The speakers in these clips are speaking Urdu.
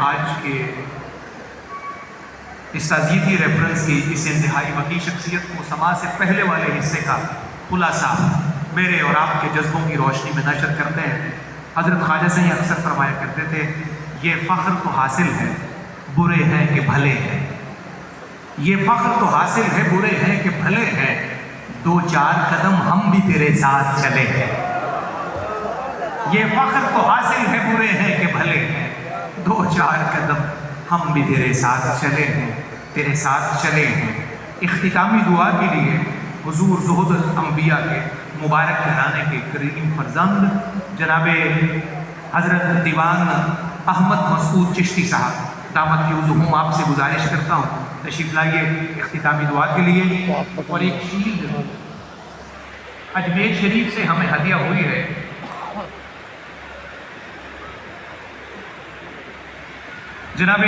آج کے اس تعزیتی ریفرنس کی اس انتہائی وسیع شخصیت کو سماج سے پہلے والے حصے کا خلاصہ میرے اور آپ کے جذبوں کی روشنی میں نشر کرتے ہیں۔ حضرت خواجہ سید اکثر فرمایا کرتے تھے، یہ فخر تو حاصل ہے برے ہیں کہ بھلے ہیں، یہ فخر تو حاصل ہے برے ہیں کہ بھلے ہیں، دو چار قدم ہم بھی تیرے ساتھ چلے ہیں۔ یہ فخر تو حاصل ہے برے ہیں کہ بھلے ہیں، دو چار قدم ہم بھی تیرے ساتھ چلے ہیں، تیرے ساتھ چلے ہیں۔ اختتامی دعا کے لیے حضور زہد الانبیاء کے مبارک گھرانے کے کریم فرزند جناب حضرت دیوان احمد مسعود چشتی صاحب دامت فیوزہم آپ سے گزارش کرتا ہوں تشریف لائیے اختتامی دعا کے لیے۔ اور ایک شیلڈ اجمیر شریف سے ہمیں ہدیہ ہوئی ہے، جناب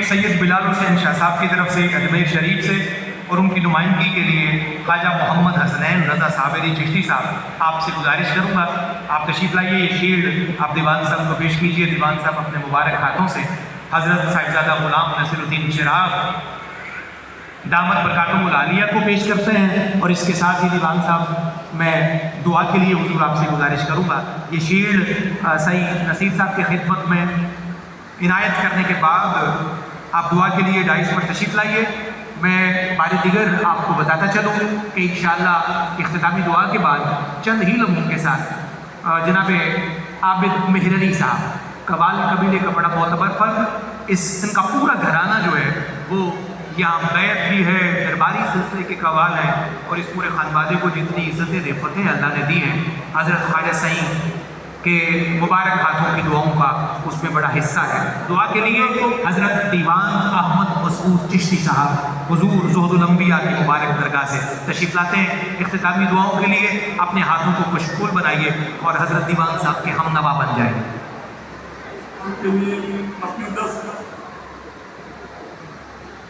سید بلال حسین شاہ صاحب کی طرف سے اجمیر شریف سے، اور ان کی نمائندگی کے لیے خواجہ محمد حسنین رضا صابری چشتی صاحب آپ سے گزارش کروں گا آپ تشریف لائیے۔ یہ شیلڈ آپ دیوان صاحب کو پیش کیجیے۔ دیوان صاحب اپنے مبارک ہاتھوں سے حضرت صاحبزادہ غلام نصیر الدین چراغ دامت برکاتہم العالیہ کو پیش کرتے ہیں، اور اس کے ساتھ ہی دیوان صاحب میں دعا کے لیے حضور آپ سے گزارش کروں گا۔ یہ شیلڈ سید نصیر صاحب کی خدمت میں عنایت کرنے کے بعد آپ دعا کے لیے ڈائس پر تشریف لائیے۔ میں بار دیگر آپ کو بتاتا چلوں کہ انشاءاللہ اختتامی دعا کے بعد چند ہی لمحوں کے ساتھ جناب عابد مہرری صاحب قوال قبیلے کا بڑا معتبر فرد، ان کا پورا گھرانہ جو ہے وہ یہاں بیعت بھی ہے، درباری سلسلے کے قوال ہیں، اور اس پورے خانوادے کو جتنی عزتیں رفتیں اللہ نے دی ہیں، حضرت خواجہ سعید کے مبارک ہاتھوں کی دعاؤں کا اس میں بڑا حصہ ہے۔ دعا کے لیے حضرت دیوان احمد مسعود چشتی صاحب حضور زہد الانبیاء کی مبارک درگاہ سے تشریف لاتے ہیں۔ اختتامی دعاؤں کے لیے اپنے ہاتھوں کو مشغول بنائیے اور حضرت دیوان صاحب کے ہم نوا بن جائیں۔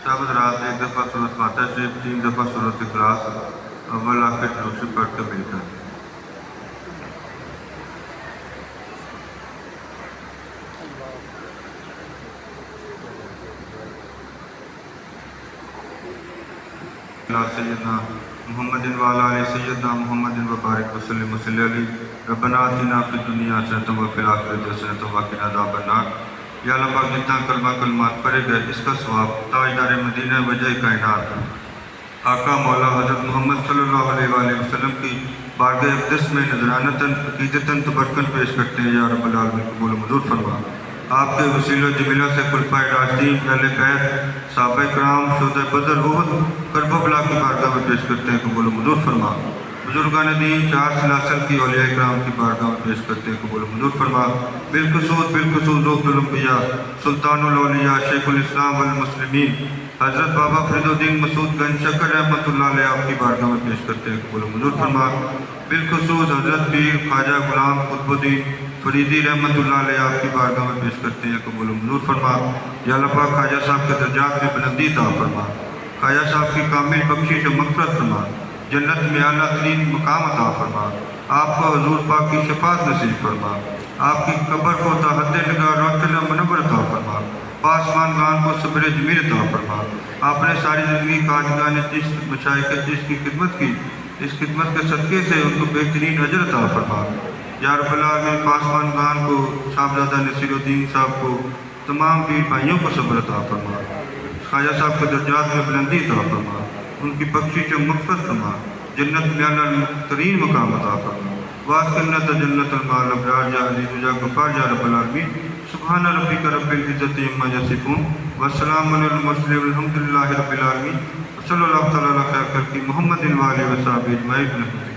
سب حضرات ایک دفعہ سورۃ فاتحہ شریف، 3 دفعہ سورۃ اخلاص اول آخر دروشی پڑھ کے مل کر سیدنا محمد وعلی آل سیدنا محمد وبارک وسلم وصلی علیہ ربنا آتنا فی الدنیا حسنۃ وفی الآخرۃ حسنۃ وقنا عذاب النار۔ یا اللہ پاک جتنا کلمات پڑھے گئے اس کا ثواب تاجدار مدینہ وجہ کائنات آقا مولا حضرت محمد صلی اللہ علیہ وآلہ وسلم کی بارگاہ اقدس میں نذرانتاً عقیدتاً تبرکاً پیش کرتے ہیں۔ یا رب العالمین قبول و منظور فرما۔ آپ کے وسیلہ جمیلہ سے خلفائے راشدین، اہل بیت، صحابہ کرام، شہداء بدر، احد، کرب و بلا کی بارگاہ میں پیش کرتے ہیں، قبول و منظور فرما۔ بزرگان دین، 4 سلاسل کی اولیاء کرام کی بارگاہ میں پیش کرتے ہیں، قبول و منظور فرما۔ بالخصوص زہد الانبیاء، سلطان الاولیاء، شیخ الاسلام والمسلمین حضرت بابا فرید الدین مسعود گنج شکر رحمۃ اللہ علیہ آپ کی بارگاہ میں پیش کرتے ہیں، قبول و منظور فرما۔ بالخصوص حضرت پیر خواجہ غلام قطب الدین فریدی رحمۃ اللہ علیہ آپ کی بارگاہ میں پیش کرتے ہیں، قبول و منظور فرما۔ یا اللہ پاک خواجہ صاحب کے درجات میں بلندی عطا فرما، خواجہ صاحب کی کامل بخشش و مغفرت فرما، جنت میں اعلیٰ ترین مقام عطا فرما۔ آپ کو حضور پاک کی شفاعت نصیب فرما، آپ کی قبر کو تا حد نگاہ روشن و منور عطا فرما، پاسمان گان کو صبر جمیل عطا فرما۔ آپ نے ساری زندگی خواجگان چشت مشائخ چشت کی خدمت کی، اس خدمت کے صدقے سے ان کو بہترین اجر عطا فرما۔ یا رب العالمین پاسمان گان کو، صاحبزادہ نصیر الدین صاحب کو، تمام پیر بھائیوں کو صبر عطا فرما، خواجہ صاحب کے درجات میں بلندی عطا فرما، ان کی بخشش و مغفرت فرما، جنت میں اعلیٰ ترین مقام عطا فرما۔ واسکنۃ جنت المال ابرار یا عزیز یا غفار یا رب العالمین۔ سبحان ربک رب العزت عما یصفون وسلام علی المرسلین والحمد للہ رب العالمین۔ صلی اللہ تعالیٰ علی خیر خلقہ محمد وآلہ وصحبہ اجمعین۔